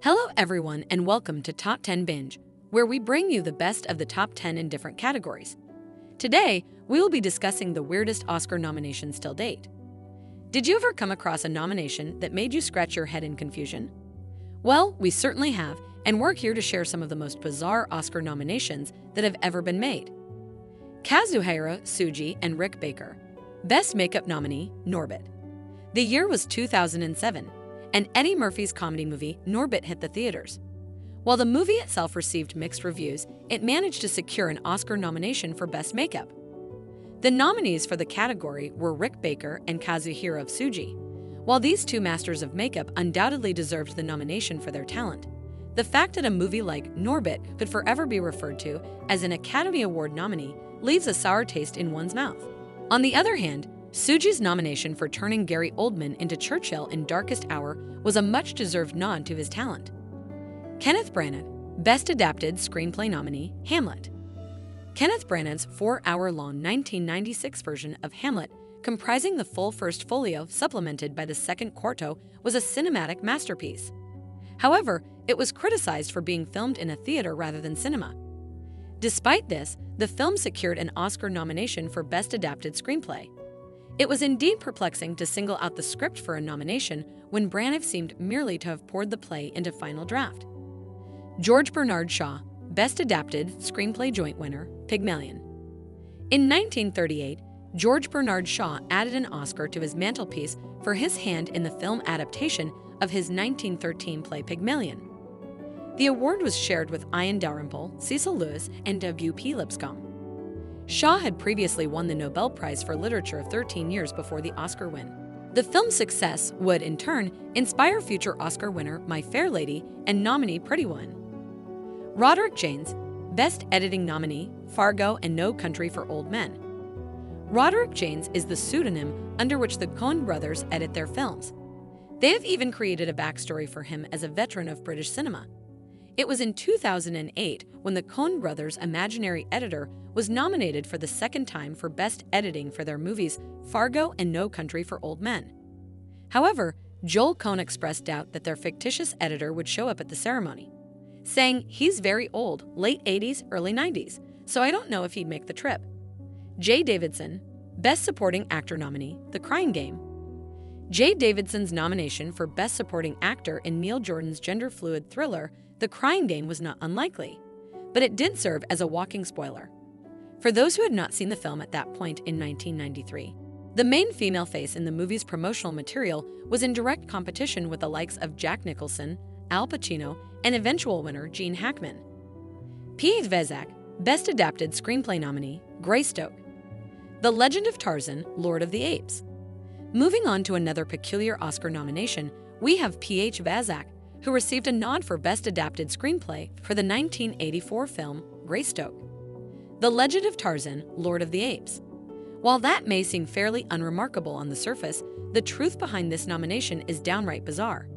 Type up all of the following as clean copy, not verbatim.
Hello, everyone, and welcome to Top 10 Binge, where we bring you the best of the top 10 in different categories. Today, we will be discussing the weirdest Oscar nominations till date. Did you ever come across a nomination that made you scratch your head in confusion? Well, we certainly have, and we're here to share some of the most bizarre Oscar nominations that have ever been made. Kazuhiro Tsuji and Rick Baker. Best Makeup nominee, Norbit. The year was 2007, and Eddie Murphy's comedy movie Norbit hit the theaters. While the movie itself received mixed reviews, it managed to secure an Oscar nomination for Best Makeup. The nominees for the category were Rick Baker and Kazuhiro Tsuji. While these two masters of makeup undoubtedly deserved the nomination for their talent, the fact that a movie like Norbit could forever be referred to as an Academy Award nominee leaves a sour taste in one's mouth. On the other hand, Tsuji's nomination for turning Gary Oldman into Churchill in Darkest Hour was a much-deserved nod to his talent. Kenneth Branagh, Best Adapted Screenplay nominee, Hamlet. Kenneth Branagh's 4-hour-long 1996 version of Hamlet, comprising the full first folio supplemented by the second quarto, was a cinematic masterpiece. However, it was criticized for being filmed in a theater rather than cinema. Despite this, the film secured an Oscar nomination for Best Adapted Screenplay. It was indeed perplexing to single out the script for a nomination when Branagh seemed merely to have poured the play into final draft. George Bernard Shaw, Best Adapted Screenplay joint winner, Pygmalion. In 1938, George Bernard Shaw added an Oscar to his mantelpiece for his hand in the film adaptation of his 1913 play Pygmalion. The award was shared with Ian Dalrymple, Cecil Lewis, and W.P. Lipscomb. Shaw had previously won the Nobel Prize for Literature 13 years before the Oscar win. The film's success would, in turn, inspire future Oscar winner My Fair Lady and nominee Pretty Woman. Roderick Jaynes, Best Editing nominee, Fargo and No Country for Old Men. Roderick Jaynes is the pseudonym under which the Coen brothers edit their films. They have even created a backstory for him as a veteran of British cinema. It was in 2008 when the Coen brothers' imaginary editor was nominated for the second time for Best Editing for their movies Fargo and No Country for Old Men. However, Joel Coen expressed doubt that their fictitious editor would show up at the ceremony, saying he's very old, late 80s, early 90s, so I don't know if he'd make the trip. Jay Davidson, Best Supporting Actor nominee, The Crying Game. Jay Davidson's nomination for Best Supporting Actor in Neil Jordan's gender-fluid thriller The Crying Game was not unlikely, but it did serve as a walking spoiler. For those who had not seen the film at that point in 1993, the main female face in the movie's promotional material was in direct competition with the likes of Jack Nicholson, Al Pacino, and eventual winner Gene Hackman. Pete Vezak, Best Adapted Screenplay nominee, Greystoke. The Legend of Tarzan, Lord of the Apes. Moving on to another peculiar Oscar nomination, we have P.H. Vezak, who received a nod for Best Adapted Screenplay for the 1984 film Greystoke. The Legend of Tarzan, Lord of the Apes. While that may seem fairly unremarkable on the surface, the truth behind this nomination is downright bizarre.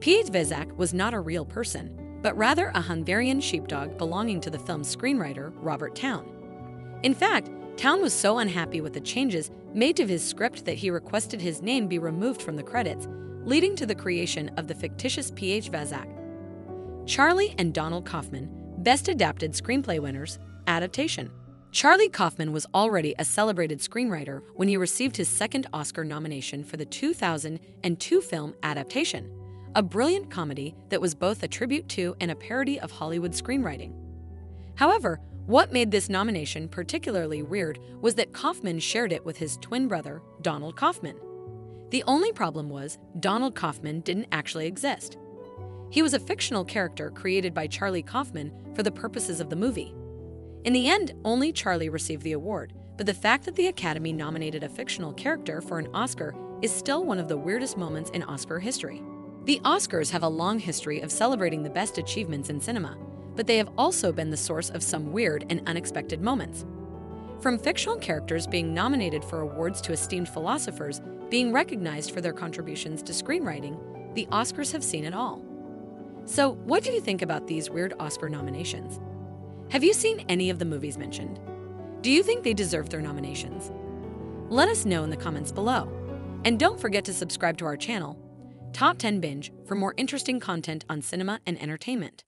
P.H. Vezak was not a real person, but rather a Hungarian sheepdog belonging to the film's screenwriter, Robert Towne. In fact, Towne was so unhappy with the changes made to his script that he requested his name be removed from the credits, leading to the creation of the fictitious P.H. Vezak. Charlie and Donald Kaufman, Best Adapted Screenplay winners, Adaptation. Charlie Kaufman was already a celebrated screenwriter when he received his second Oscar nomination for the 2002 film Adaptation, a brilliant comedy that was both a tribute to and a parody of Hollywood screenwriting. However, what made this nomination particularly weird was that Kaufman shared it with his twin brother, Donald Kaufman. The only problem was Donald Kaufman didn't actually exist. He was a fictional character created by Charlie Kaufman for the purposes of the movie. In the end, only Charlie received the award, but the fact that the Academy nominated a fictional character for an Oscar is still one of the weirdest moments in Oscar history. The Oscars have a long history of celebrating the best achievements in cinema, but they have also been the source of some weird and unexpected moments. From fictional characters being nominated for awards to esteemed philosophers being recognized for their contributions to screenwriting, the Oscars have seen it all. So, what do you think about these weird Oscar nominations? Have you seen any of the movies mentioned? Do you think they deserve their nominations? Let us know in the comments below. And don't forget to subscribe to our channel. Top 10 Binge for more interesting content on cinema and entertainment.